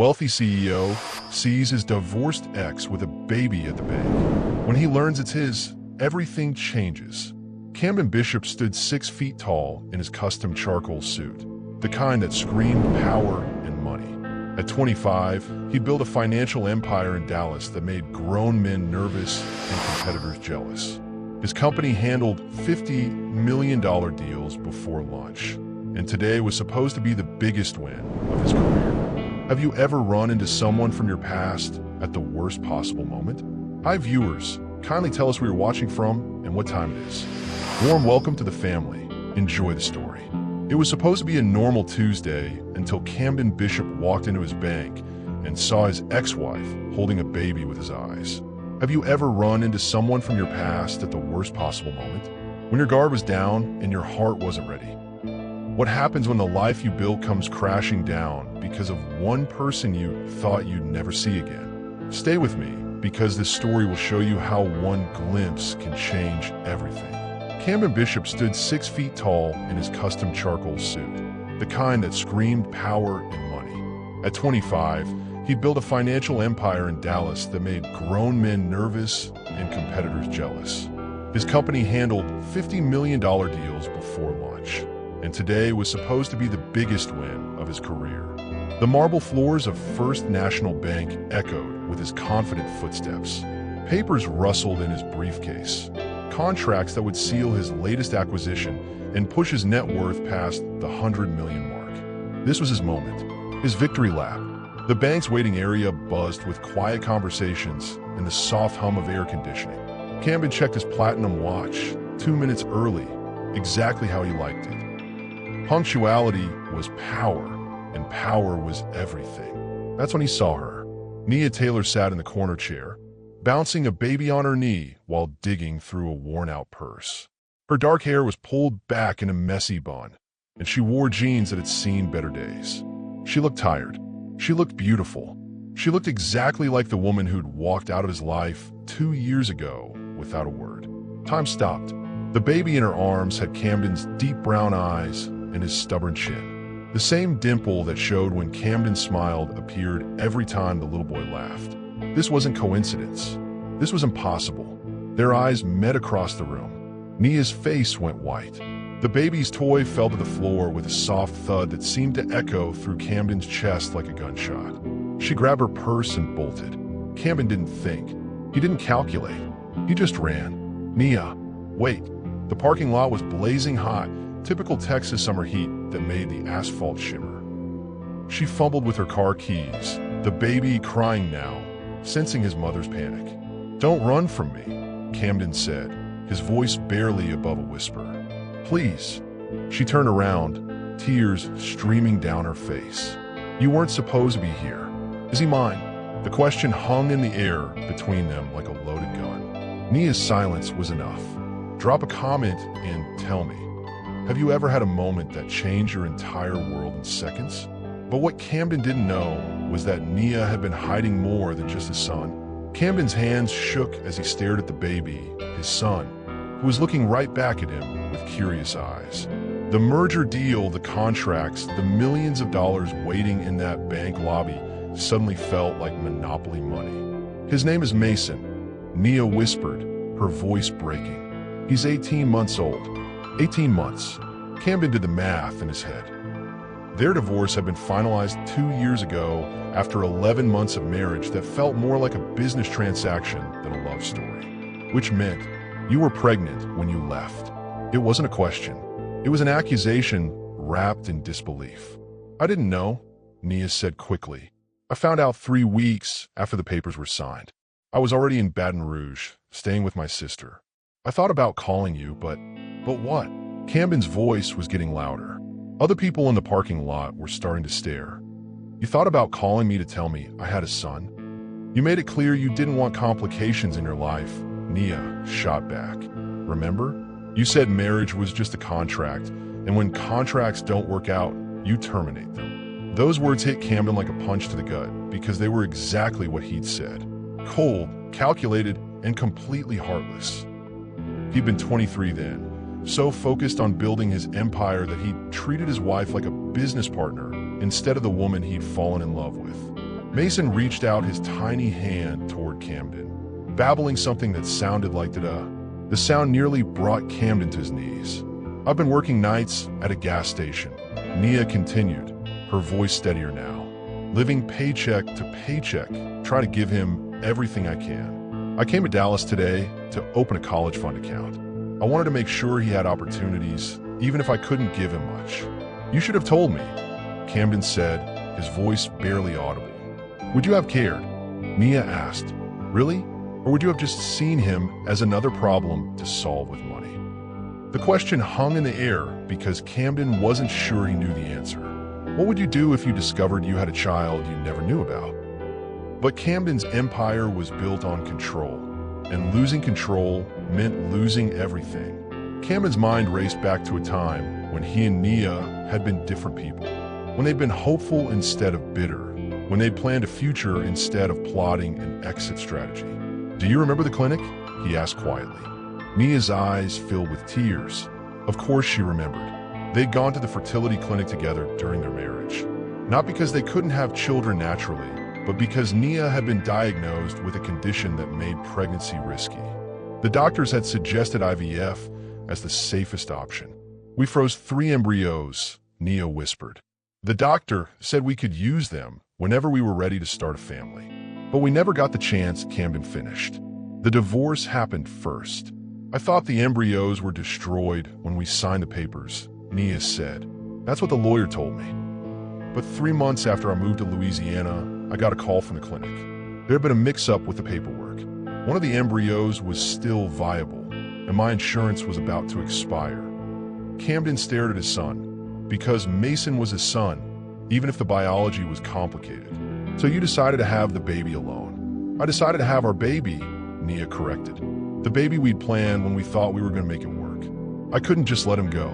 Wealthy CEO sees his divorced ex with a baby at the bank. When he learns it's his, everything changes. Camden Bishop stood 6 feet tall in his custom charcoal suit, the kind that screamed power and money. At 25, he built a financial empire in Dallas that made grown men nervous and competitors jealous. His company handled $50 million deals before lunch, and today was supposed to be the biggest win of his career. Have you ever run into someone from your past at the worst possible moment? Hi viewers, kindly tell us where you're watching from and what time it is. Warm welcome to the family. Enjoy the story. It was supposed to be a normal Tuesday until Camden Bishop walked into his bank and saw his ex-wife holding a baby with his eyes. Have you ever run into someone from your past at the worst possible moment? When your guard was down and your heart wasn't ready? What happens when the life you built comes crashing down because of one person you thought you'd never see again? Stay with me, because this story will show you how one glimpse can change everything. Camden Bishop stood 6 feet tall in his custom charcoal suit, the kind that screamed power and money. At 25, he built a financial empire in Dallas that made grown men nervous and competitors jealous. His company handled $50 million deals before lunch, and today was supposed to be the biggest win of his career. The marble floors of First National Bank echoed with his confident footsteps. Papers rustled in his briefcase, contracts that would seal his latest acquisition and push his net worth past the $100 million mark. This was his moment, his victory lap. The bank's waiting area buzzed with quiet conversations and the soft hum of air conditioning. Camden checked his platinum watch, 2 minutes early, exactly how he liked it. Punctuality was power, and power was everything. That's when he saw her. Nia Taylor sat in the corner chair, bouncing a baby on her knee while digging through a worn-out purse. Her dark hair was pulled back in a messy bun, and she wore jeans that had seen better days. She looked tired. She looked beautiful. She looked exactly like the woman who'd walked out of his life 2 years ago without a word. Time stopped. The baby in her arms had Camden's deep brown eyes and his stubborn chin. The same dimple that showed when Camden smiled appeared every time the little boy laughed. This wasn't coincidence. This was impossible. Their eyes met across the room. Nia's face went white. The baby's toy fell to the floor with a soft thud that seemed to echo through Camden's chest like a gunshot. She grabbed her purse and bolted. Camden didn't think. He didn't calculate. He just ran. Nia, wait. The parking lot was blazing hot, typical Texas summer heat that made the asphalt shimmer. She fumbled with her car keys, the baby crying now, sensing his mother's panic. "Don't run from me," Camden said, his voice barely above a whisper. "Please." She turned around, tears streaming down her face. "You weren't supposed to be here. Is he mine?" The question hung in the air between them like a loaded gun. Nia's silence was enough. Drop a comment and tell me. Have you ever had a moment that changed your entire world in seconds? But what Camden didn't know was that Nia had been hiding more than just a son. Camden's hands shook as he stared at the baby, his son, who was looking right back at him with curious eyes. The merger deal, the contracts, the millions of dollars waiting in that bank lobby suddenly felt like monopoly money. "His name is Mason," Nia whispered, her voice breaking. "He's 18 months old." 18 months. Camden did the math in his head. Their divorce had been finalized 2 years ago after 11 months of marriage that felt more like a business transaction than a love story. Which meant you were pregnant when you left. It wasn't a question. It was an accusation wrapped in disbelief. "I didn't know," Nia said quickly. "I found out 3 weeks after the papers were signed. I was already in Baton Rouge, staying with my sister. I thought about calling you, but what?" Camden's voice was getting louder. Other people in the parking lot were starting to stare. "You thought about calling me to tell me I had a son? You made it clear you didn't want complications in your life," Nia shot back. "Remember? You said marriage was just a contract, and when contracts don't work out, you terminate them." Those words hit Camden like a punch to the gut because they were exactly what he'd said. Cold, calculated, and completely heartless. He'd been 23 then, so focused on building his empire that he'd treated his wife like a business partner instead of the woman he'd fallen in love with. Mason reached out his tiny hand toward Camden, babbling something that sounded like da-da. The sound nearly brought Camden to his knees. "I've been working nights at a gas station," Nia continued, her voice steadier now. "Living paycheck to paycheck, try to give him everything I can. I came to Dallas today to open a college fund account. I wanted to make sure he had opportunities, even if I couldn't give him much." "You should have told me," Camden said, his voice barely audible. "Would you have cared?" Nia asked. "Really? Or would you have just seen him as another problem to solve with money?" The question hung in the air because Camden wasn't sure he knew the answer. What would you do if you discovered you had a child you never knew about? But Camden's empire was built on control, and losing control meant losing everything. Camden's mind raced back to a time when he and Nia had been different people, when they'd been hopeful instead of bitter, when they'd planned a future instead of plotting an exit strategy. "Do you remember the clinic?" he asked quietly. Nia's eyes filled with tears. Of course she remembered. They'd gone to the fertility clinic together during their marriage. Not because they couldn't have children naturally, but because Nia had been diagnosed with a condition that made pregnancy risky. The doctors had suggested IVF as the safest option. "We froze 3 embryos," Nia whispered. "The doctor said we could use them whenever we were ready to start a family. But we never got the chance," Camden finished. "The divorce happened first. I thought the embryos were destroyed when we signed the papers," Nia said. "That's what the lawyer told me. But 3 months after I moved to Louisiana, I got a call from the clinic. There had been a mix-up with the paperwork. One of the embryos was still viable, and my insurance was about to expire." Camden stared at his son. Because Mason was his son, even if the biology was complicated. "So you decided to have the baby alone." "I decided to have our baby," Nia corrected. "The baby we'd planned when we thought we were going to make it work. I couldn't just let him go."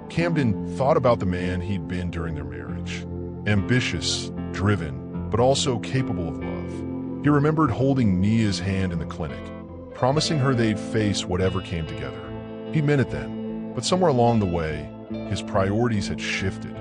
Camden thought about the man he'd been during their marriage. Ambitious, driven, but also capable of love. He remembered holding Nia's hand in the clinic, promising her they'd face whatever came together. He meant it then, but somewhere along the way, his priorities had shifted.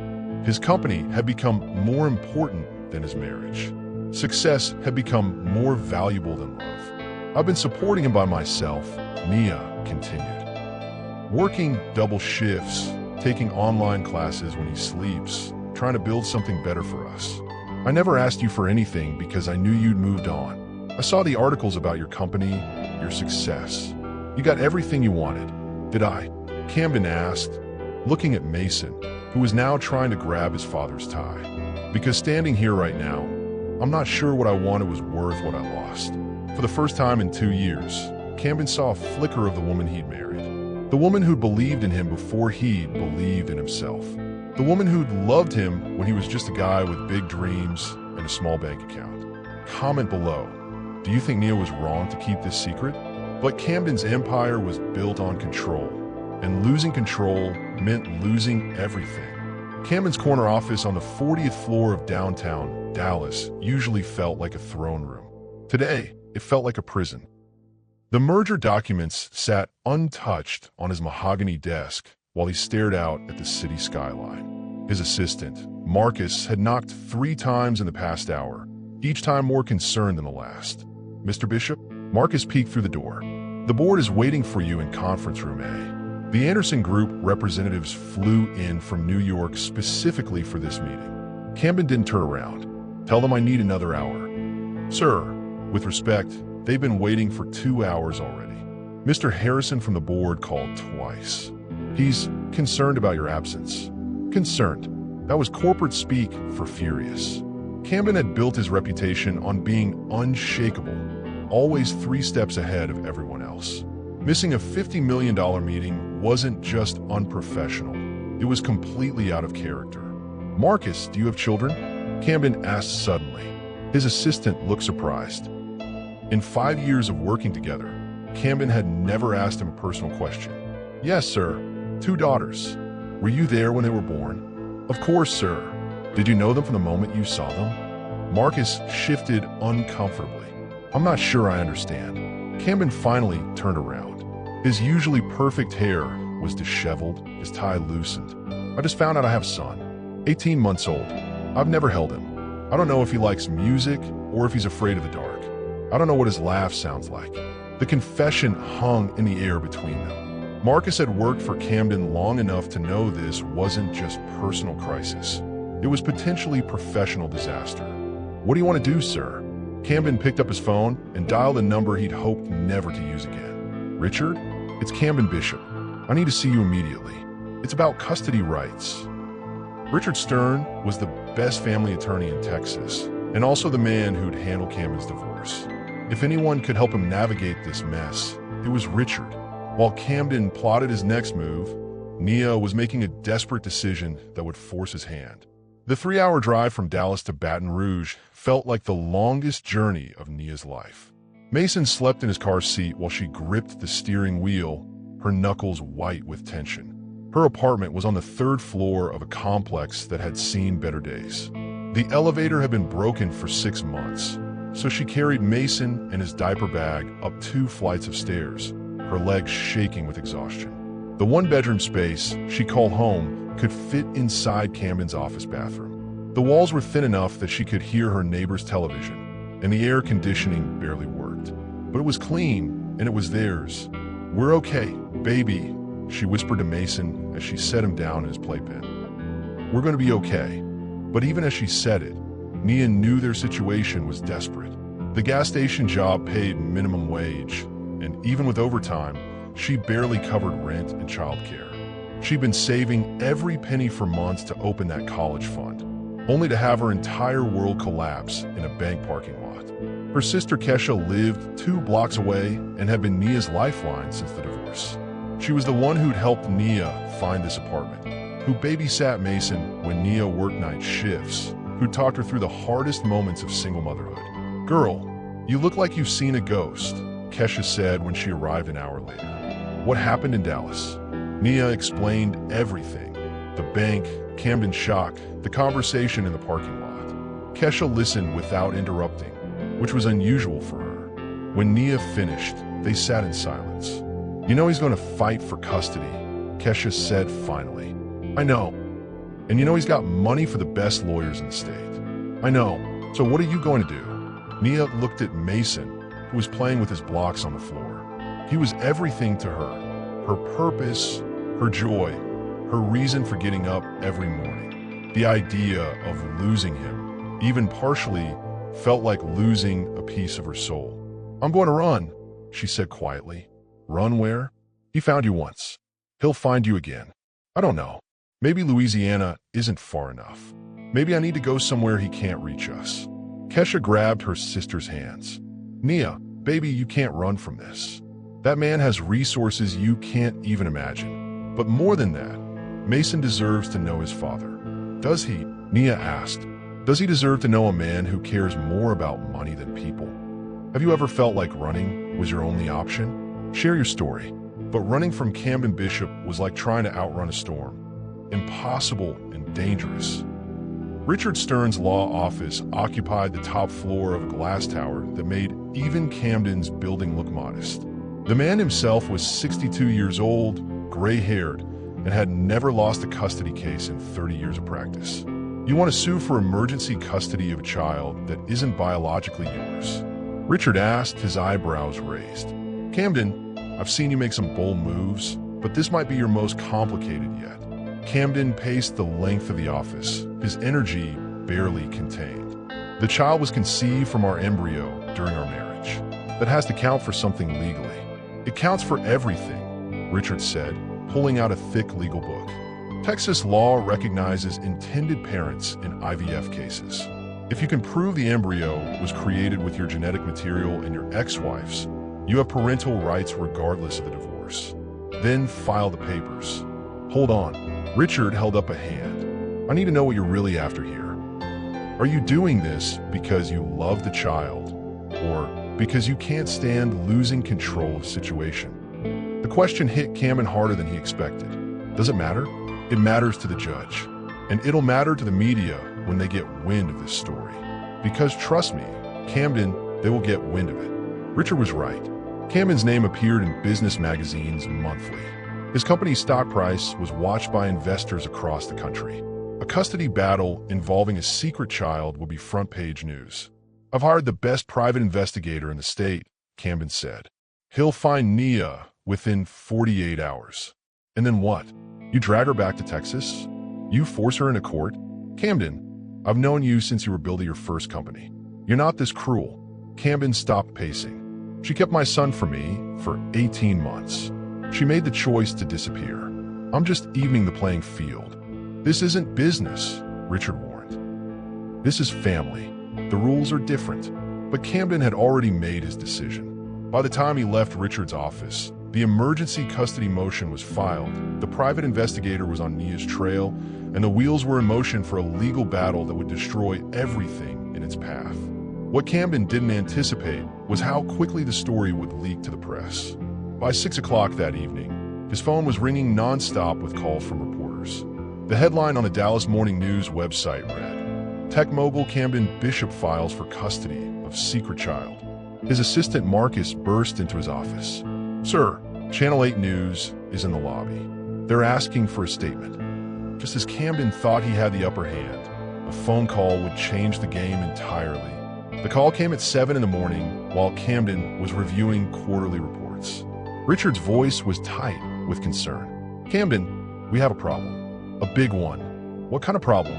His company had become more important than his marriage. Success had become more valuable than love. "I've been supporting him by myself," Nia continued. "Working double shifts, taking online classes when he sleeps, trying to build something better for us. I never asked you for anything because I knew you'd moved on. I saw the articles about your company, your success. You got everything you wanted. Did I?" Camden asked, looking at Mason, who was now trying to grab his father's tie. "Because standing here right now, I'm not sure what I wanted was worth what I lost." For the first time in 2 years, Camden saw a flicker of the woman he'd married. The woman who'd believed in him before he'd believed in himself. The woman who'd loved him when he was just a guy with big dreams and a small bank account. Comment below. Do you think Nia was wrong to keep this secret? But Camden's empire was built on control, and losing control meant losing everything. Camden's corner office on the 40th floor of downtown Dallas usually felt like a throne room. Today, it felt like a prison. The merger documents sat untouched on his mahogany desk while he stared out at the city skyline. His assistant, Marcus, had knocked 3 times in the past hour, each time more concerned than the last. "Mr. Bishop?" Marcus peeked through the door. "The board is waiting for you in conference room A." The Anderson Group representatives flew in from New York specifically for this meeting. Camden didn't turn around. "Tell them I need another hour." "Sir, with respect, they've been waiting for 2 hours already." Mr. Harrison from the board called twice. "He's concerned about your absence." Concerned. That was corporate speak for furious. Camden had built his reputation on being unshakable, always 3 steps ahead of everyone else. Missing a $50 million meeting wasn't just unprofessional. It was completely out of character. "Marcus, do you have children?" Camden asked suddenly. His assistant looked surprised. In 5 years of working together, Camden had never asked him a personal question. "Yes, sir. 2 daughters. Were you there when they were born?" "Of course, sir." "Did you know them from the moment you saw them?" Marcus shifted uncomfortably. "I'm not sure I understand." Camden finally turned around. His usually perfect hair was disheveled, his tie loosened. "I just found out I have a son. 18 months old. I've never held him." I don't know if he likes music or if he's afraid of the dark. I don't know what his laugh sounds like. The confession hung in the air between them. Marcus had worked for Camden long enough to know this wasn't just personal crisis. It was potentially professional disaster. What do you want to do, sir? Camden picked up his phone and dialed a number he'd hoped never to use again. Richard? It's Camden Bishop. I need to see you immediately. It's about custody rights. Richard Stern was the best family attorney in Texas, and also the man who'd handle Camden's divorce. If anyone could help him navigate this mess, it was Richard. While Camden plotted his next move, Nia was making a desperate decision that would force his hand. The 3-hour drive from Dallas to Baton Rouge felt like the longest journey of Nia's life. Mason slept in his car seat while she gripped the steering wheel, her knuckles white with tension. Her apartment was on the 3rd floor of a complex that had seen better days. The elevator had been broken for 6 months, so she carried Mason and his diaper bag up 2 flights of stairs, her legs shaking with exhaustion. The 1-bedroom space she called home could fit inside Camden's office bathroom. The walls were thin enough that she could hear her neighbor's television, and the air conditioning barely worked. But it was clean, and it was theirs. "We're okay, baby," she whispered to Mason as she set him down in his playpen. "We're going to be okay." But even as she said it, Nia knew their situation was desperate. The gas station job paid minimum wage, and even with overtime, she barely covered rent and childcare. She'd been saving every penny for months to open that college fund, only to have her entire world collapse in a bank parking lot. Her sister Kesha lived 2 blocks away and had been Nia's lifeline since the divorce. She was the one who'd helped Nia find this apartment, who babysat Mason when Nia worked night shifts, who talked her through the hardest moments of single motherhood. "Girl, you look like you've seen a ghost," Kesha said when she arrived an hour later. "What happened in Dallas?" Nia explained everything. The bank, Camden's shock, the conversation in the parking lot. Kesha listened without interrupting, which was unusual for her. When Nia finished, they sat in silence. "You know he's going to fight for custody," Kesha said finally. "I know. And you know he's got money for the best lawyers in the state." "I know. So what are you going to do?" Nia looked at Mason, who was playing with his blocks on the floor. He was everything to her. Her purpose, her joy, her reason for getting up every morning. The idea of losing him, even partially, felt like losing a piece of her soul. "I'm going to run," she said quietly. "Run where?" "He found you once. He'll find you again. I don't know. Maybe Louisiana isn't far enough. Maybe I need to go somewhere he can't reach us." Kesha grabbed her sister's hands. "Nia, baby, you can't run from this. That man has resources you can't even imagine. But more than that, Mason deserves to know his father." "Does he?" Nia asked. "Does he deserve to know a man who cares more about money than people?" Have you ever felt like running was your only option? Share your story. But running from Camden Bishop was like trying to outrun a storm. Impossible and dangerous. Richard Stern's law office occupied the top floor of a glass tower that made even Camden's building look modest. The man himself was 62 years old, gray-haired, and had never lost a custody case in 30 years of practice. "You want to sue for emergency custody of a child that isn't biologically yours?" Richard asked, his eyebrows raised. "Camden, I've seen you make some bold moves, but this might be your most complicated yet." Camden paced the length of the office, his energy barely contained. "The child was conceived from our embryo during our marriage. That has to count for something legally." "It counts for everything," Richard said, pulling out a thick legal book. "Texas law recognizes intended parents in IVF cases. If you can prove the embryo was created with your genetic material and your ex-wife's, you have parental rights regardless of the divorce. Then file the papers." "Hold on." Richard held up a hand. "I need to know what you're really after here. Are you doing this because you love the child, or because you can't stand losing control of the situation?" The question hit Camden harder than he expected. Does it matter? It matters to the judge. And it'll matter to the media when they get wind of this story. Because trust me, Camden, they will get wind of it. Richard was right. Camden's name appeared in business magazines monthly. His company's stock price was watched by investors across the country. A A custody battle involving a secret child will be front-page news. I've hired the best private investigator in the state, Camden said. He'll find Nia within 48 hours. And then what? You drag her back to Texas? You force her into court? Camden, I've known you since you were building your first company. You're not this cruel. Camden stopped pacing. She kept my son from me for 18 months. She made the choice to disappear. I'm just evening the playing field. This isn't business, Richard warned. This is family. The rules are different. But Camden had already made his decision. By the time he left Richard's office, the emergency custody motion was filed, the private investigator was on Nia's trail, and the wheels were in motion for a legal battle that would destroy everything in its path. What Camden didn't anticipate was how quickly the story would leak to the press. By 6 o'clock that evening, his phone was ringing non-stop with calls from reporters. The headline on the Dallas Morning News website read, "Tech mogul Camden Bishop files for custody of secret child." His assistant Marcus burst into his office. "Sir, Channel 8 News is in the lobby. They're asking for a statement." Just as Camden thought he had the upper hand, a phone call would change the game entirely. The call came at 7 in the morning while Camden was reviewing quarterly reports. Richard's voice was tight with concern. "Camden, we have a problem. A big one." "What kind of problem?"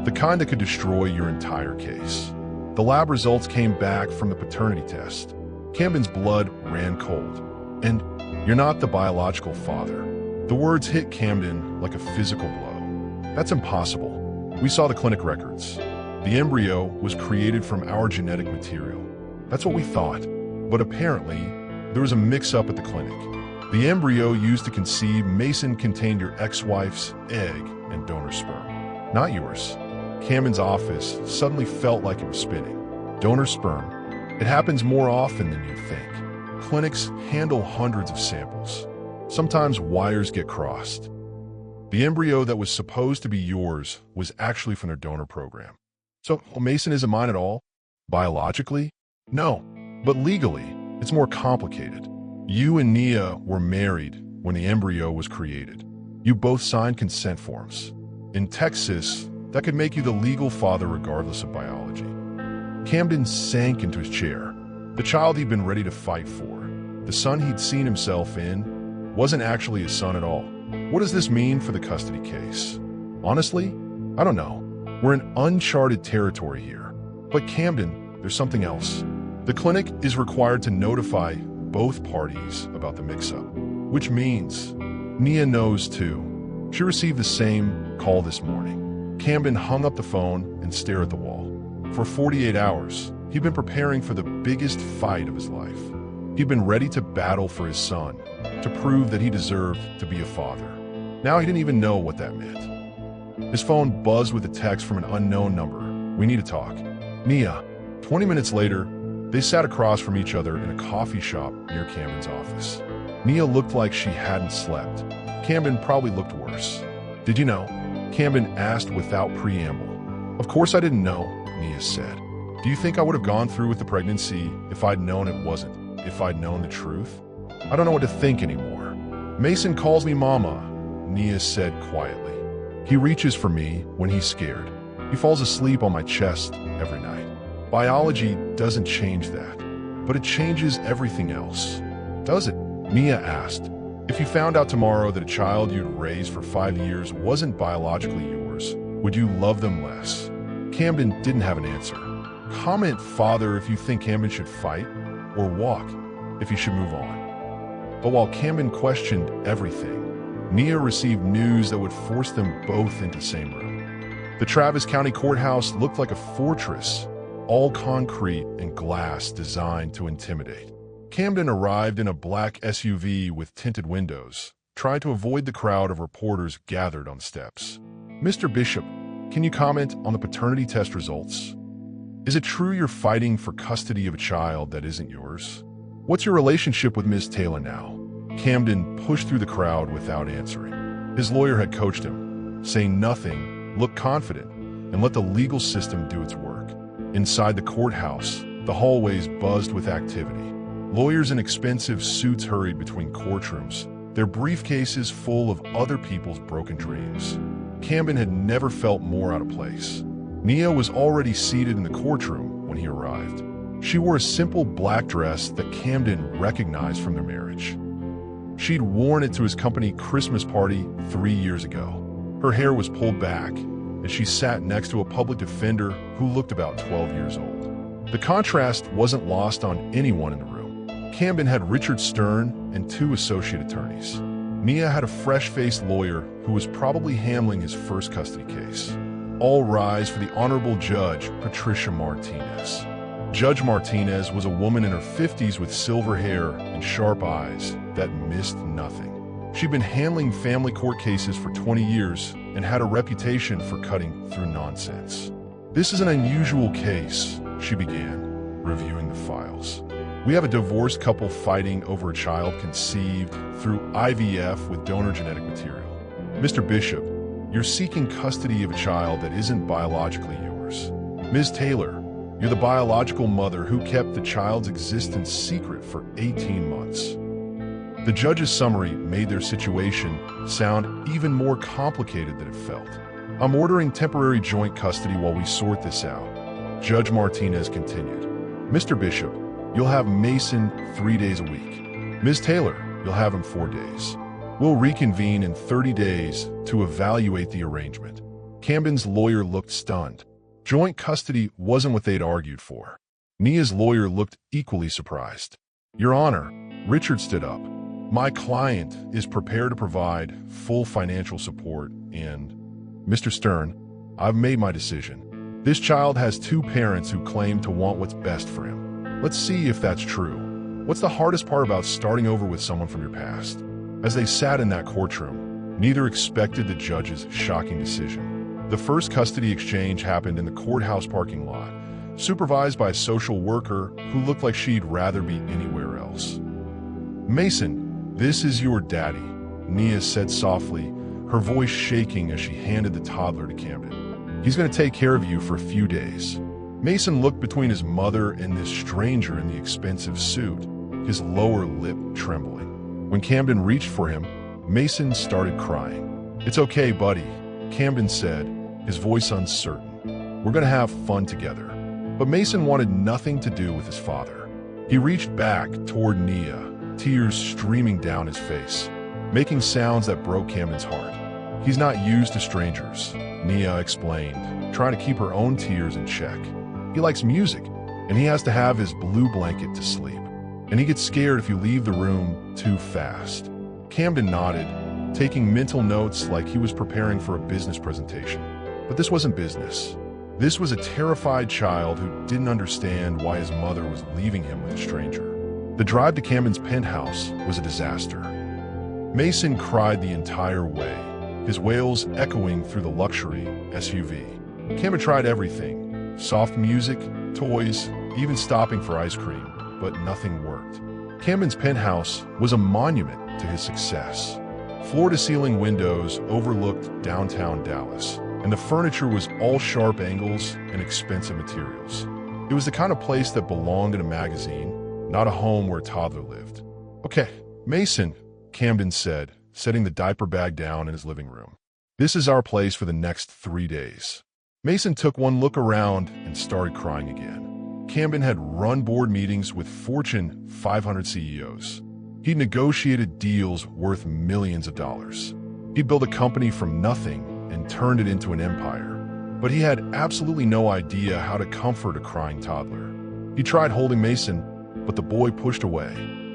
"The kind that could destroy your entire case." The lab results came back from the paternity test. Camden's blood ran cold. "And you're not the biological father." The words hit Camden like a physical blow. "That's impossible. We saw the clinic records. The embryo was created from our genetic material. That's what we thought. But apparently, there was a mix-up at the clinic. The embryo used to conceive Mason contained your ex-wife's egg and donor sperm, not yours." Camden's office suddenly felt like it was spinning. Donor sperm. It happens more often than you think. Clinics handle hundreds of samples. Sometimes wires get crossed. The embryo that was supposed to be yours was actually from their donor program. So Mason isn't mine at all? Biologically? No. But legally, it's more complicated. You and Nia were married when the embryo was created. You both signed consent forms. In Texas, that could make you the legal father regardless of biology. Camden sank into his chair. The child he'd been ready to fight for, the son he'd seen himself in, wasn't actually his son at all. What does this mean for the custody case? Honestly, I don't know. We're in uncharted territory here. But Camden, there's something else. The clinic is required to notify both parties about the mix-up, which means Nia knows too. She received the same call this morning. Camden hung up the phone and stared at the wall. For 48 hours, he'd been preparing for the biggest fight of his life. He'd been ready to battle for his son, to prove that he deserved to be a father. Now he didn't even know what that meant. His phone buzzed with a text from an unknown number. "We need to talk." "Nia." 20 minutes later, they sat across from each other in a coffee shop near Camden's office. Nia looked like she hadn't slept. Camden probably looked worse. "Did you know?" Camden asked without preamble. "Of course I didn't know," Nia said. "Do you think I would have gone through with the pregnancy if I'd known it wasn't? If I'd known the truth? I don't know what to think anymore." "Mason calls me Mama," Nia said quietly. "He reaches for me when he's scared. He falls asleep on my chest every night. Biology doesn't change that, but it changes everything else." "Does it?" Nia asked. "If you found out tomorrow that a child you'd raised for 5 years wasn't biologically yours, would you love them less?" Camden didn't have an answer. Comment father if you think Camden should fight, or walk if he should move on. But while Camden questioned everything, Nia received news that would force them both into the same room. The Travis County Courthouse looked like a fortress, all concrete and glass designed to intimidate. Camden arrived in a black SUV with tinted windows, trying to avoid the crowd of reporters gathered on steps. "Mr. Bishop, can you comment on the paternity test results? Is it true you're fighting for custody of a child that isn't yours? What's your relationship with Ms. Taylor now?" Camden pushed through the crowd without answering. His lawyer had coached him, saying nothing, look confident, and let the legal system do its work. Inside the courthouse, the hallways buzzed with activity. Lawyers in expensive suits hurried between courtrooms, their briefcases full of other people's broken dreams. Camden had never felt more out of place. Nia was already seated in the courtroom when he arrived. She wore a simple black dress that Camden recognized from their marriage. She'd worn it to his company Christmas party 3 years ago. Her hair was pulled back, and she sat next to a public defender who looked about 12 years old. The contrast wasn't lost on anyone in the room. Camden had Richard Stern and 2 associate attorneys. Nia had a fresh-faced lawyer who was probably handling his first custody case. All rise for the Honorable Judge Patricia Martinez. Judge Martinez was a woman in her 50s with silver hair and sharp eyes that missed nothing. She'd been handling family court cases for 20 years and had a reputation for cutting through nonsense. "This is an unusual case," she began, reviewing the files. "We have a divorced couple fighting over a child conceived through IVF with donor genetic material. Mr. Bishop, you're seeking custody of a child that isn't biologically yours. Ms. Taylor, you're the biological mother who kept the child's existence secret for 18 months. The judge's summary made their situation sound even more complicated than it felt. "I'm ordering temporary joint custody while we sort this out," Judge Martinez continued. "Mr. Bishop, you'll have Mason 3 days a week. Ms. Taylor, you'll have him 4 days. We'll reconvene in 30 days to evaluate the arrangement." Camden's lawyer looked stunned. Joint custody wasn't what they'd argued for. Nia's lawyer looked equally surprised. "Your Honor," Richard stood up, "my client is prepared to provide full financial support and, Mr. Stern, I've made my decision. This child has 2 parents who claim to want what's best for him. Let's see if that's true. What's the hardest part about starting over with someone from your past?" As they sat in that courtroom, neither expected the judge's shocking decision. The first custody exchange happened in the courthouse parking lot, supervised by a social worker who looked like she'd rather be anywhere else. "Mason, this is your daddy," Nia said softly, her voice shaking as she handed the toddler to Camden. "He's going to take care of you for a few days." Mason looked between his mother and this stranger in the expensive suit, his lower lip trembling. When Camden reached for him, Mason started crying. "It's okay, buddy," Camden said, his voice uncertain. "We're going to have fun together." But Mason wanted nothing to do with his father. He reached back toward Nia, tears streaming down his face, making sounds that broke Camden's heart. "He's not used to strangers," Nia explained, trying to keep her own tears in check. "He likes music, and he has to have his blue blanket to sleep. And he gets scared if you leave the room too fast." Camden nodded, taking mental notes like he was preparing for a business presentation. But this wasn't business. This was a terrified child who didn't understand why his mother was leaving him with a stranger. The drive to Camden's penthouse was a disaster. Mason cried the entire way, his wails echoing through the luxury SUV. Camden tried everything: soft music, toys, even stopping for ice cream, but nothing worked. Camden's penthouse was a monument to his success. Floor-to-ceiling windows overlooked downtown Dallas, and the furniture was all sharp angles and expensive materials. It was the kind of place that belonged in a magazine, not a home where a toddler lived. "Okay, Mason," Camden said, setting the diaper bag down in his living room. "This is our place for the next 3 days." Mason took one look around and started crying again. Camden had run board meetings with Fortune 500 CEOs. He'd negotiated deals worth millions of dollars. He'd built a company from nothing and turned it into an empire. But he had absolutely no idea how to comfort a crying toddler. He tried holding Mason, but the boy pushed away.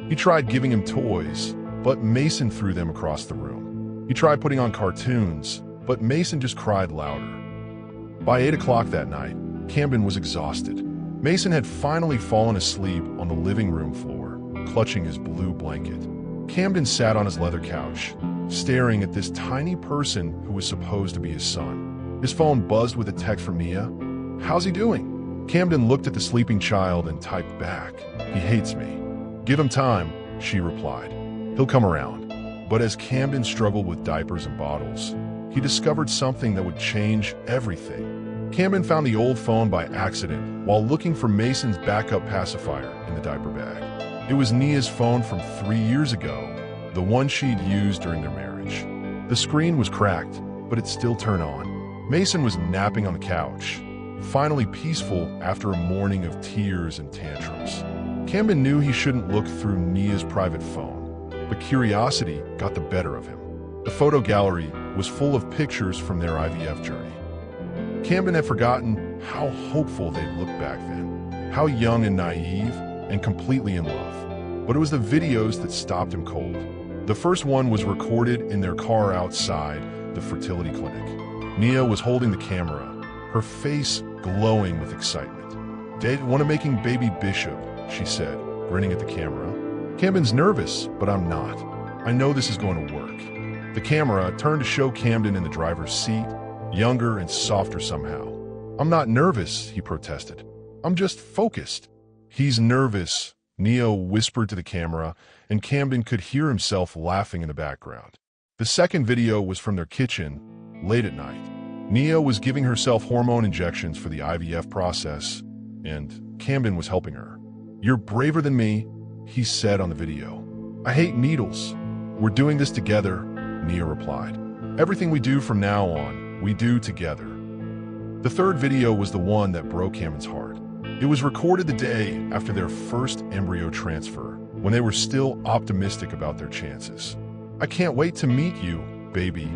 He tried giving him toys, but Mason threw them across the room. He tried putting on cartoons, but Mason just cried louder. By 8 o'clock that night, Camden was exhausted. Mason had finally fallen asleep on the living room floor, clutching his blue blanket. Camden sat on his leather couch, staring at this tiny person who was supposed to be his son. His phone buzzed with a text from Nia. "How's he doing?" Camden looked at the sleeping child and typed back, "He hates me." "Give him time," she replied. "He'll come around." But as Camden struggled with diapers and bottles, he discovered something that would change everything. Camden found the old phone by accident while looking for Mason's backup pacifier in the diaper bag. It was Nia's phone from 3 years ago, the one she'd used during their marriage. The screen was cracked, but it still turned on. Mason was napping on the couch, finally peaceful after a morning of tears and tantrums. Camden knew he shouldn't look through Nia's private phone, but curiosity got the better of him. The photo gallery was full of pictures from their IVF journey. Camden had forgotten how hopeful they'd looked back then, how young and naive and completely in love. But it was the videos that stopped him cold. The first one was recorded in their car outside the fertility clinic. Nia was holding the camera, her face glowing with excitement. "Dad, want to making baby Bishop," she said, grinning at the camera. "Camden's nervous, but I'm not. I know this is going to work." The camera turned to show Camden in the driver's seat, younger and softer somehow. "I'm not nervous," he protested. "I'm just focused." "He's nervous," Nia whispered to the camera, and Camden could hear himself laughing in the background. The second video was from their kitchen, late at night. Nia was giving herself hormone injections for the IVF process, and Camden was helping her. "You're braver than me," he said on the video. "I hate needles." "We're doing this together," Nia replied. "Everything we do from now on, we do together." The third video was the one that broke Camden's heart. It was recorded the day after their first embryo transfer, when they were still optimistic about their chances. "I can't wait to meet you, baby,"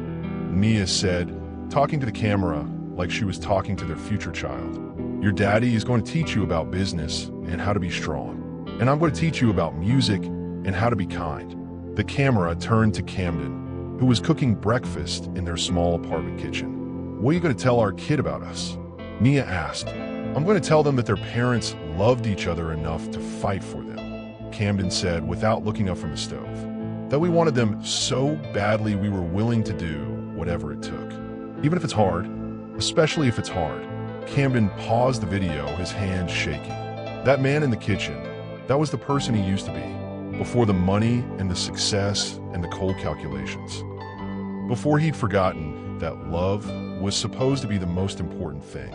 Nia said, talking to the camera like she was talking to their future child. "Your daddy is going to teach you about business and how to be strong. And I'm going to teach you about music and how to be kind." The camera turned to Camden, who was cooking breakfast in their small apartment kitchen. "What are you going to tell our kid about us?" Nia asked. "I'm going to tell them that their parents loved each other enough to fight for them," Camden said without looking up from the stove. "That we wanted them so badly we were willing to do whatever it took. Even if it's hard, especially if it's hard." Camden paused the video, his hands shaking. That man in the kitchen, that was the person he used to be, before the money and the success and the cold calculations. Before he'd forgotten that love was supposed to be the most important thing.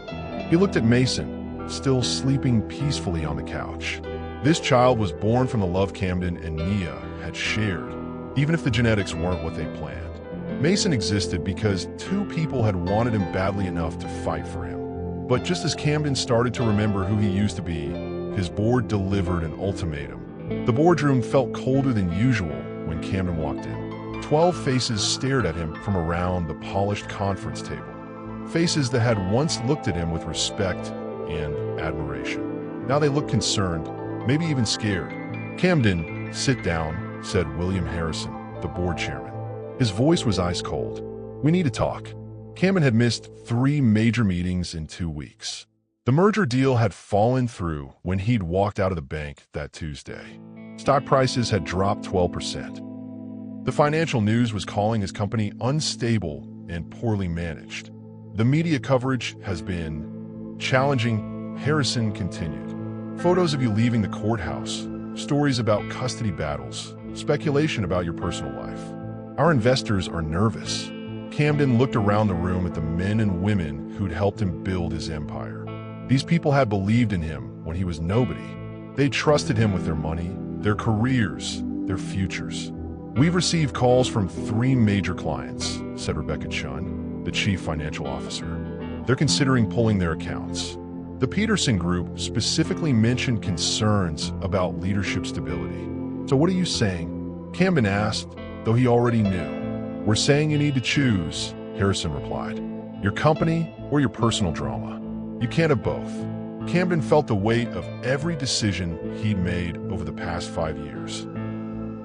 He looked at Mason, still sleeping peacefully on the couch. This child was born from the love Camden and Nia had shared, even if the genetics weren't what they planned. Mason existed because two people had wanted him badly enough to fight for him. But just as Camden started to remember who he used to be, his board delivered an ultimatum. The boardroom felt colder than usual when Camden walked in. 12 faces stared at him from around the polished conference table. Faces that had once looked at him with respect and admiration. Now they looked concerned, maybe even scared. "Camden, sit down," said William Harrison, the board chairman. His voice was ice cold. "We need to talk." Camden had missed 3 major meetings in 2 weeks. The merger deal had fallen through when he'd walked out of the bank that Tuesday. Stock prices had dropped 12%. The financial news was calling his company unstable and poorly managed. "The media coverage has been challenging," Harrison continued. "Photos of you leaving the courthouse, stories about custody battles, speculation about your personal life. Our investors are nervous." Camden looked around the room at the men and women who'd helped him build his empire. These people had believed in him when he was nobody. They trusted him with their money, their careers, their futures. "We've received calls from 3 major clients," said Rebecca Chun, the chief financial officer. "They're considering pulling their accounts." The Peterson Group specifically mentioned concerns about leadership stability. "So what are you saying?" Camden asked, though he already knew. "We're saying you need to choose," Harrison replied. "Your company or your personal drama. You can't have both." Camden felt the weight of every decision he'd made over the past 5 years.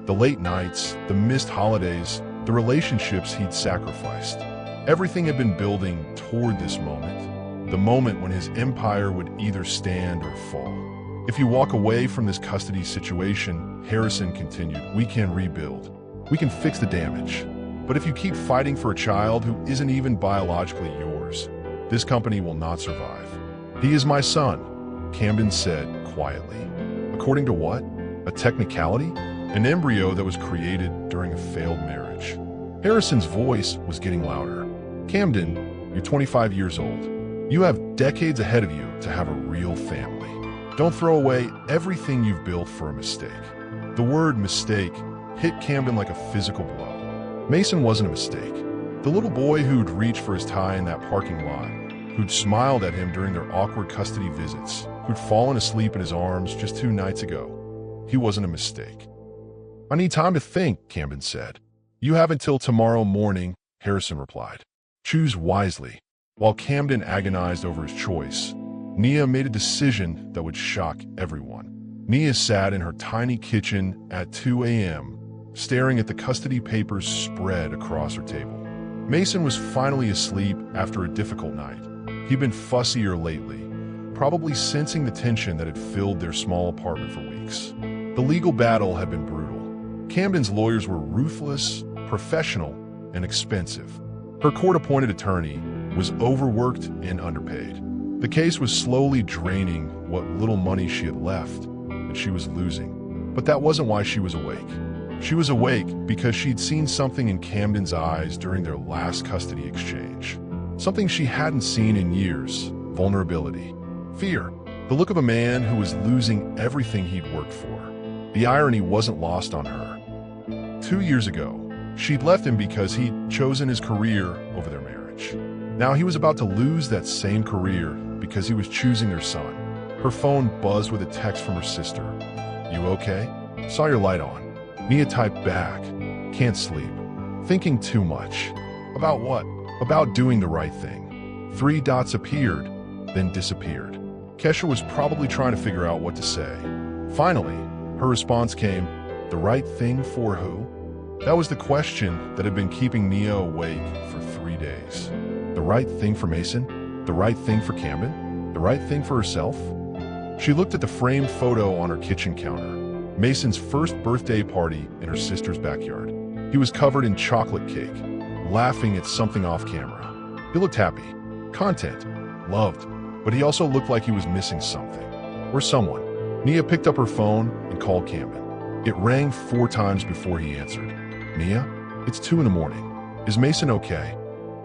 The late nights, the missed holidays, the relationships he'd sacrificed. Everything had been building toward this moment, the moment when his empire would either stand or fall. "If you walk away from this custody situation," Harrison continued, "we can rebuild. We can fix the damage. But if you keep fighting for a child who isn't even biologically yours, this company will not survive." "He is my son," Camden said quietly. "According to what? A technicality? An embryo that was created during a failed marriage." Harrison's voice was getting louder. "Camden, you're 25 years old. You have decades ahead of you to have a real family. Don't throw away everything you've built for a mistake." The word mistake hit Camden like a physical blow. Mason wasn't a mistake. The little boy who'd reached for his tie in that parking lot, who'd smiled at him during their awkward custody visits, who'd fallen asleep in his arms just 2 nights ago. He wasn't a mistake. "I need time to think," Camden said. "You have until tomorrow morning," Harrison replied. "Choose wisely." While Camden agonized over his choice, Nia made a decision that would shock everyone. Nia sat in her tiny kitchen at 2 a.m., staring at the custody papers spread across her table. Mason was finally asleep after a difficult night. He'd been fussier lately, probably sensing the tension that had filled their small apartment for weeks. The legal battle had been brutal. Camden's lawyers were ruthless, professional, and expensive. Her court-appointed attorney was overworked and underpaid. The case was slowly draining what little money she had left, and she was losing. But that wasn't why she was awake. She was awake because she'd seen something in Camden's eyes during their last custody exchange. Something she hadn't seen in years: vulnerability. Fear. The look of a man who was losing everything he'd worked for. The irony wasn't lost on her. 2 years ago, she'd left him because he'd chosen his career over their marriage. Now he was about to lose that same career because he was choosing their son. Her phone buzzed with a text from her sister. "You okay? Saw your light on." Nia typed back, "Can't sleep. Thinking too much." "About what?" "About doing the right thing." 3 dots appeared, then disappeared. Kesha was probably trying to figure out what to say. Finally, her response came, "The right thing for who?" That was the question that had been keeping Nia awake for 3 days. The right thing for Mason? The right thing for Camden? The right thing for herself? She looked at the framed photo on her kitchen counter. Mason's first birthday party in her sister's backyard. He was covered in chocolate cake, laughing at something off camera. He looked happy, content, loved, but he also looked like he was missing something, or someone. Nia picked up her phone and called Camden. It rang 4 times before he answered. "Nia, it's 2 in the morning. Is Mason okay?"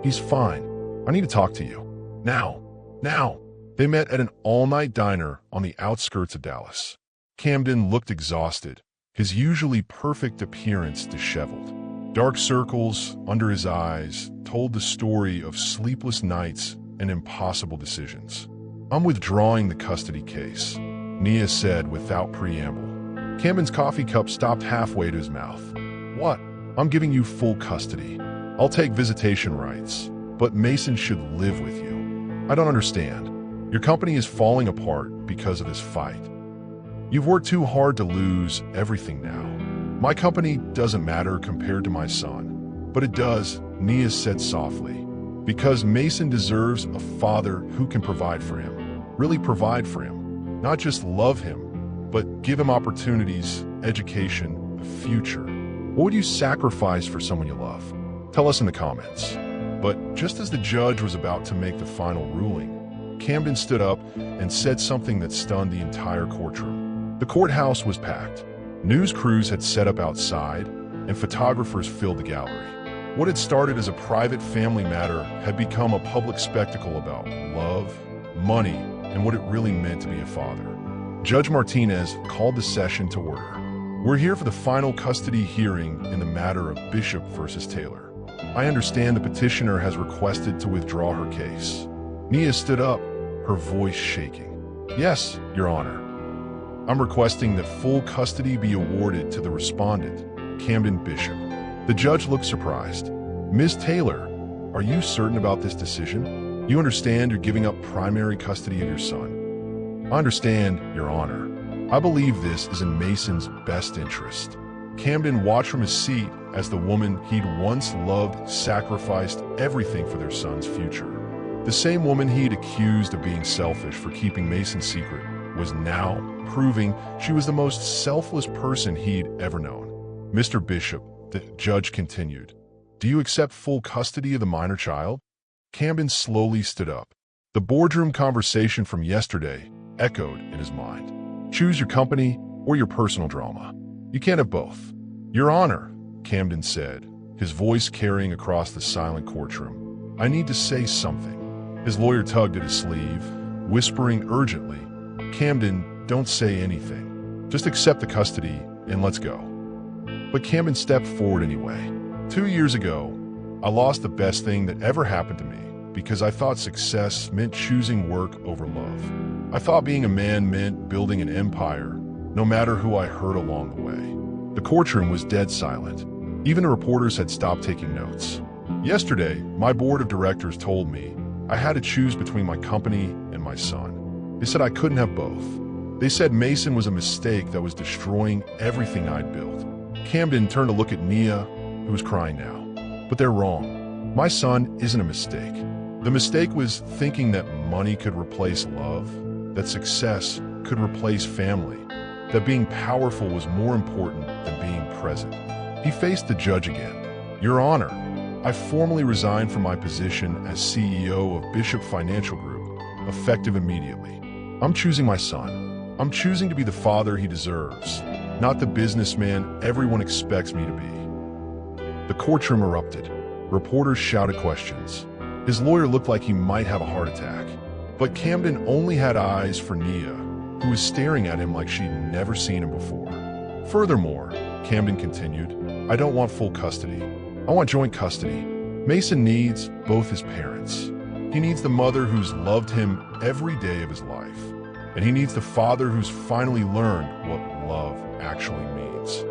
"He's fine. I need to talk to you. Now. Now." They met at an all-night diner on the outskirts of Dallas. Camden looked exhausted, his usually perfect appearance disheveled. Dark circles under his eyes told the story of sleepless nights and impossible decisions. "I'm withdrawing the custody case," Nia said without preamble. Camden's coffee cup stopped halfway to his mouth. "What?" "I'm giving you full custody. I'll take visitation rights, but Mason should live with you." "I don't understand. Your company is falling apart because of this fight. You've worked too hard to lose everything now. My company doesn't matter compared to my son." "But it does," Nia said softly, "because Mason deserves a father who can provide for him. Really provide for him. Not just love him, but give him opportunities, education, a future. What would you sacrifice for someone you love? Tell us in the comments." But just as the judge was about to make the final ruling, Camden stood up and said something that stunned the entire courtroom. The courthouse was packed. News crews had set up outside, and photographers filled the gallery. What had started as a private family matter had become a public spectacle about love, money, and what it really meant to be a father. Judge Martinez called the session to order. "We're here for the final custody hearing in the matter of Bishop versus Taylor. I understand the petitioner has requested to withdraw her case." Nia stood up, her voice shaking. "Yes, Your Honor. I'm requesting that full custody be awarded to the respondent, Camden Bishop." The judge looked surprised. "Ms. Taylor, are you certain about this decision? You understand you're giving up primary custody of your son?" "I understand, Your Honor. I believe this is in Mason's best interest." Camden watched from his seat as the woman he'd once loved sacrificed everything for their son's future. The same woman he'd accused of being selfish for keeping Mason's secret was now proving she was the most selfless person he'd ever known. "Mr. Bishop," the judge continued, "do you accept full custody of the minor child?" Camden slowly stood up. The boardroom conversation from yesterday echoed in his mind. Choose your company or your personal drama. You can't have both. "Your Honor," Camden said, his voice carrying across the silent courtroom, "I need to say something." His lawyer tugged at his sleeve, whispering urgently, "Camden, don't say anything. Just accept the custody and let's go." But Camden stepped forward anyway. 2 years ago, I lost the best thing that ever happened to me because I thought success meant choosing work over love. I thought being a man meant building an empire, no matter who I hurt along the way. The courtroom was dead silent. Even the reporters had stopped taking notes. Yesterday, my board of directors told me I had to choose between my company and my son. They said I couldn't have both. They said Mason was a mistake that was destroying everything I'd built. Camden turned to look at Nia, who was crying now. But they're wrong. My son isn't a mistake. The mistake was thinking that money could replace love, that success could replace family, that being powerful was more important than being present. He faced the judge again. Your Honor, I formally resigned from my position as CEO of Bishop Financial Group, effective immediately. I'm choosing my son. I'm choosing to be the father he deserves, not the businessman everyone expects me to be. The courtroom erupted. Reporters shouted questions. His lawyer looked like he might have a heart attack. But Camden only had eyes for Nia, who was staring at him like she'd never seen him before. Furthermore, Camden continued, I don't want full custody. I want joint custody. Mason needs both his parents. He needs the mother who's loved him every day of his life. And he needs the father who's finally learned what love actually means.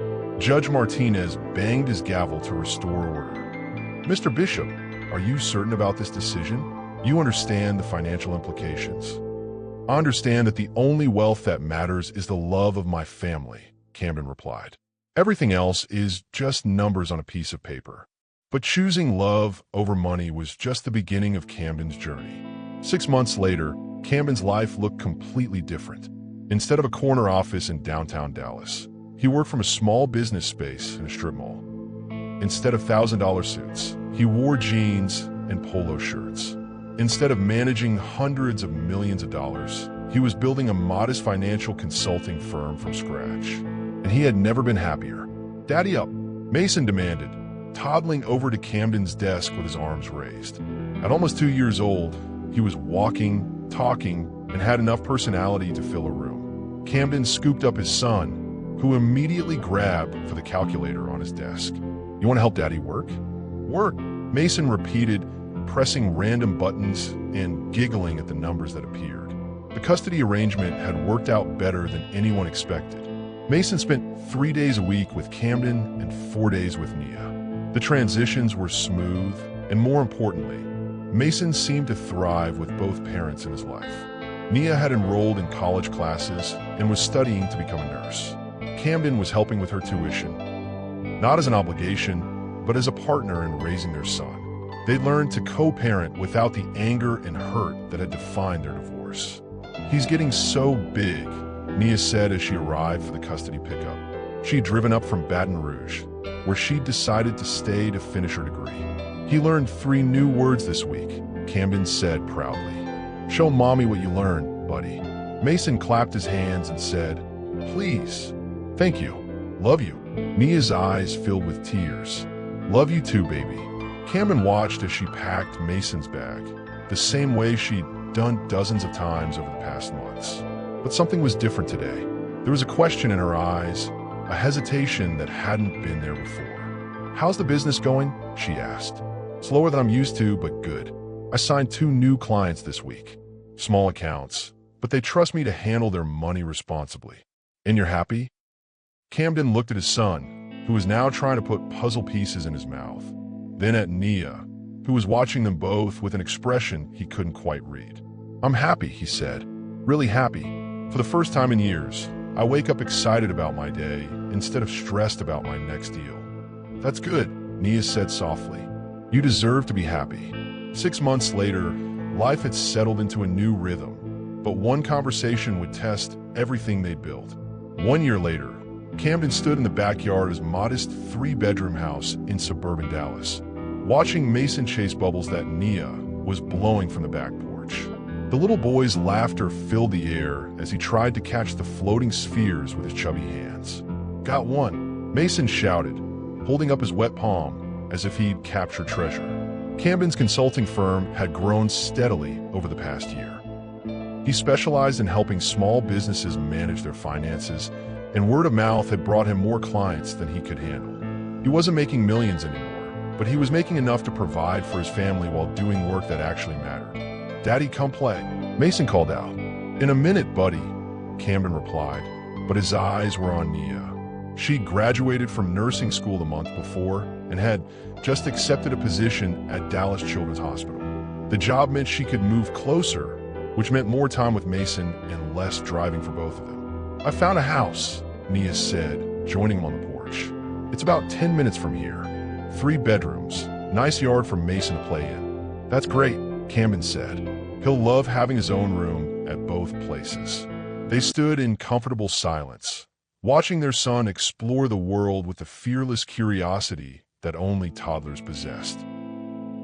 Judge Martinez banged his gavel to restore order. Mr. Bishop, are you certain about this decision? You understand the financial implications. I understand that the only wealth that matters is the love of my family, Camden replied. Everything else is just numbers on a piece of paper. But choosing love over money was just the beginning of Camden's journey. 6 months later, Camden's life looked completely different. Instead of a corner office in downtown Dallas, he worked from a small business space in a strip mall. Instead of $1,000 suits, he wore jeans and polo shirts. Instead of managing hundreds of millions of dollars, he was building a modest financial consulting firm from scratch. And he had never been happier. Daddy up, Mason demanded, toddling over to Camden's desk with his arms raised. At almost 2 years old, he was walking, talking, and had enough personality to fill a room. Camden scooped up his son, who immediately grabbed for the calculator on his desk. You want to help Daddy work? Work, Mason repeated, pressing random buttons and giggling at the numbers that appeared. The custody arrangement had worked out better than anyone expected. Mason spent 3 days a week with Camden and 4 days with Nia. The transitions were smooth, and more importantly, Mason seemed to thrive with both parents in his life. Nia had enrolled in college classes and was studying to become a nurse. Camden was helping with her tuition, not as an obligation, but as a partner in raising their son. They learned to co-parent without the anger and hurt that had defined their divorce. He's getting so big, Nia said as she arrived for the custody pickup. She'd driven up from Baton Rouge, where she'd decided to stay to finish her degree. He learned 3 new words this week, Camden said proudly. Show mommy what you learned, buddy. Mason clapped his hands and said, please. Thank you. Love you. Nia's eyes filled with tears. Love you too, baby. Camden watched as she packed Mason's bag, the same way she'd done dozens of times over the past months. But something was different today. There was a question in her eyes, a hesitation that hadn't been there before. How's the business going? She asked. Slower than I'm used to, but good. I signed 2 new clients this week. Small accounts, but they trust me to handle their money responsibly. And you're happy? Camden looked at his son, who was now trying to put puzzle pieces in his mouth. Then at Nia, who was watching them both with an expression he couldn't quite read. I'm happy, he said. Really happy. For the first time in years, I wake up excited about my day instead of stressed about my next deal. That's good, Nia said softly. You deserve to be happy. 6 months later, life had settled into a new rhythm, but one conversation would test everything they'd built. 1 year later, Camden stood in the backyard of his modest 3-bedroom house in suburban Dallas, watching Mason chase bubbles that Nia was blowing from the back porch. The little boy's laughter filled the air as he tried to catch the floating spheres with his chubby hands. Got one, Mason shouted, holding up his wet palm as if he'd captured treasure. Camden's consulting firm had grown steadily over the past year. He specialized in helping small businesses manage their finances, and word of mouth had brought him more clients than he could handle. He wasn't making millions anymore, but he was making enough to provide for his family while doing work that actually mattered. "Daddy, come play," Mason called out. "In a minute, buddy," Camden replied, but his eyes were on Nia. She graduated from nursing school the month before and had just accepted a position at Dallas Children's Hospital. The job meant she could move closer, which meant more time with Mason and less driving for both of them. "I found a house," Nia said, joining him on the porch. "It's about 10 minutes from here. 3 bedrooms, nice yard for Mason to play in." "That's great," Camden said. "He'll love having his own room at both places." They stood in comfortable silence, watching their son explore the world with the fearless curiosity that only toddlers possessed.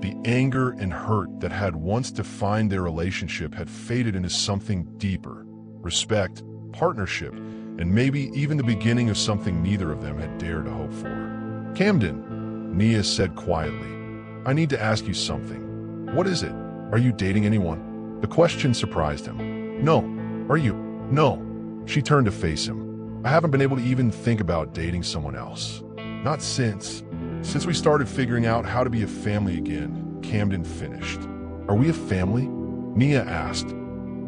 The anger and hurt that had once defined their relationship had faded into something deeper: respect, partnership, and maybe even the beginning of something neither of them had dared to hope for. "Camden," Nia said quietly, "I need to ask you something." "What is it? Are you dating anyone?" The question surprised him. "No." "Are you?" "No." She turned to face him. "I haven't been able to even think about dating someone else. Not since we started figuring out how to be a family again," Camden finished. "Are we a family?" Nia asked.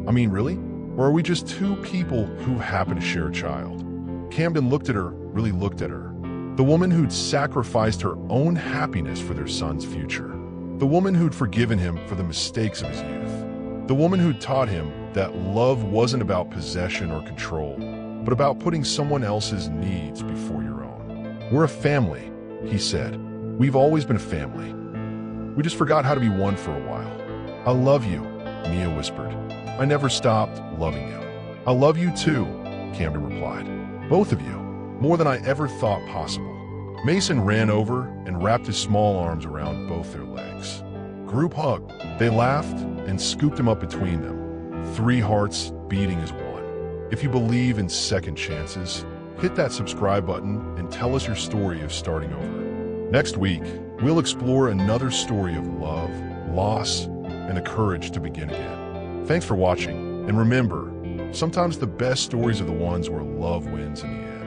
"I mean, really? Or are we just 2 people who happen to share a child?" Camden looked at her, really looked at her. The woman who'd sacrificed her own happiness for their son's future. The woman who'd forgiven him for the mistakes of his youth. The woman who'd taught him that love wasn't about possession or control, but about putting someone else's needs before your own. "We're a family," he said. "We've always been a family. We just forgot how to be one for a while." "I love you," Nia whispered. "I never stopped loving you." "I love you too," Camden replied. "Both of you, more than I ever thought possible." Mason ran over and wrapped his small arms around both their legs. Group hug. They laughed and scooped him up between them, 3 hearts beating as one. If you believe in second chances, hit that subscribe button and tell us your story of starting over. Next week, we'll explore another story of love, loss, and the courage to begin again. Thanks for watching, and remember, sometimes the best stories are the ones where love wins in the end.